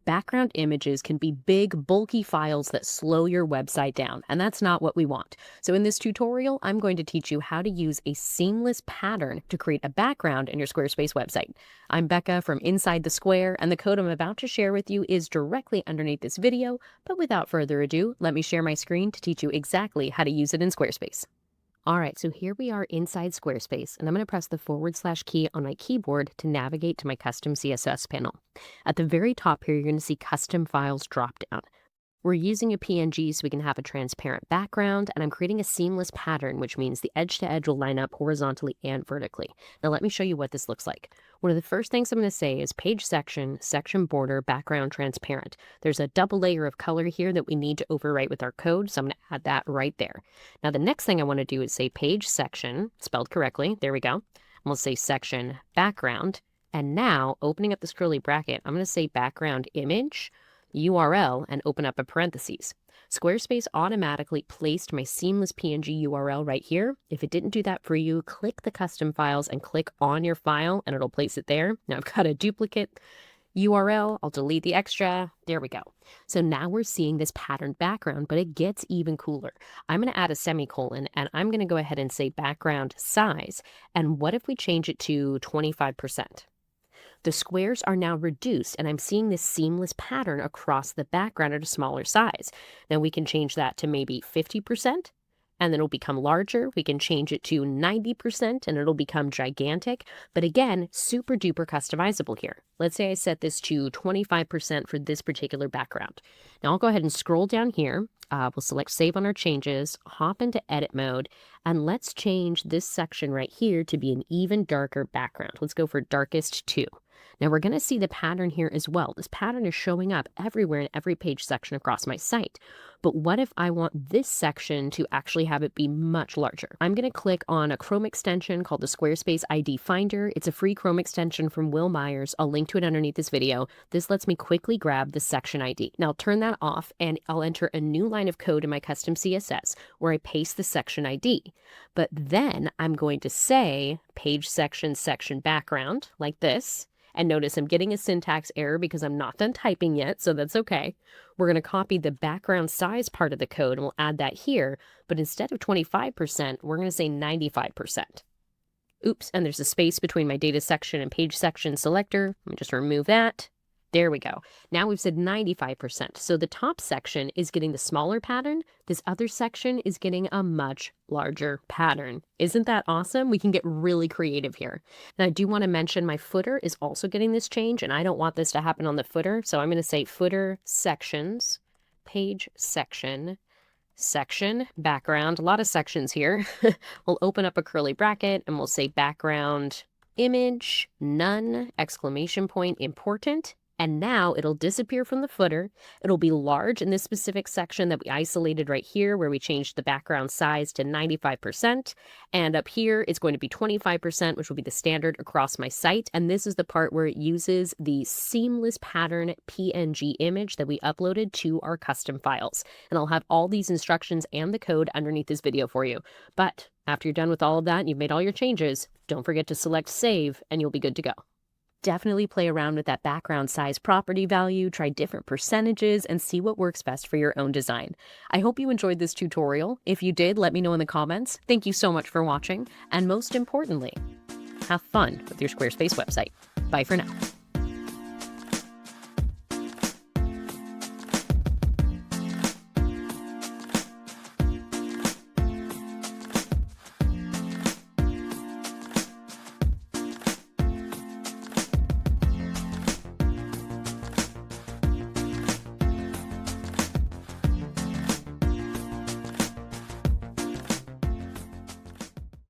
Background images can be big, bulky files that slow your website down, and that's not what we want. So in this tutorial, I'm going to teach you how to use a seamless pattern to create a background in your Squarespace website. I'm Becca from Inside the Square, and the code I'm about to share with you is directly underneath this video, but without further ado, let me share my screen to teach you exactly how to use it in Squarespace. All right, so here we are inside Squarespace, and I'm going to press the / key on my keyboard to navigate to my custom CSS panel. At the very top here, you're going to see custom files drop down. We're using a PNG so we can have a transparent background, and I'm creating a seamless pattern, which means the edge to edge will line up horizontally and vertically. Now let me show you what this looks like. One of the first things I'm going to say is page section, section border, background transparent. There's a double layer of color here that we need to overwrite with our code, so I'm going to add that right there. Now the next thing I want to do is say page section, spelled correctly, there we go. And we'll say section background, and now opening up this curly bracket, I'm going to say background image, URL, and open up a parentheses. Squarespace automatically placed my seamless PNG URL right here. If it didn't do that for you, click the custom files and click on your file and it'll place it there. Now I've got a duplicate URL. I'll delete the extra. There we go. So now we're seeing this patterned background, but it gets even cooler. I'm going to add a semicolon and I'm going to go ahead and say background size. And what if we change it to 25%? The squares are now reduced, and I'm seeing this seamless pattern across the background at a smaller size. Now we can change that to maybe 50%, and then it'll become larger. We can change it to 90%, and it'll become gigantic. But again, super duper customizable here. Let's say I set this to 25% for this particular background. Now I'll go ahead and scroll down here. We'll select Save on our changes, hop into Edit mode, and let's change this section right here to be an even darker background. Let's go for darkest 2. Now we're going to see the pattern here as well. This pattern is showing up everywhere in every page section across my site. But what if I want this section to actually have it be much larger? I'm going to click on a Chrome extension called the Squarespace ID Finder. It's a free Chrome extension from Will Myers. I'll link to it underneath this video. This lets me quickly grab the section ID. Now I'll turn that off and I'll enter a new line of code in my custom CSS where I paste the section ID. But then I'm going to say page section background like this. And notice I'm getting a syntax error because I'm not done typing yet, so that's okay. We're going to copy the background size part of the code and we'll add that here. But instead of 25%, we're going to say 95%. Oops, and there's a space between my data section and page section selector. Let me just remove that. There we go. Now we've said 95%. So the top section is getting the smaller pattern. This other section is getting a much larger pattern. Isn't that awesome? We can get really creative here. Now I do want to mention my footer is also getting this change, and I don't want this to happen on the footer. So I'm going to say footer sections, page section, section, background, a lot of sections here. We'll open up a curly bracket and we'll say background image, none, exclamation point, important. And now it'll disappear from the footer. It'll be large in this specific section that we isolated right here where we changed the background size to 95%. And up here, it's going to be 25%, which will be the standard across my site. And this is the part where it uses the seamless pattern PNG image that we uploaded to our custom files. And I'll have all these instructions and the code underneath this video for you. But after you're done with all of that and you've made all your changes, don't forget to select Save and you'll be good to go. Definitely play around with that background size property value, try different percentages, and see what works best for your own design. I hope you enjoyed this tutorial. If you did, let me know in the comments. Thank you so much for watching, and most importantly, have fun with your Squarespace website. Bye for now.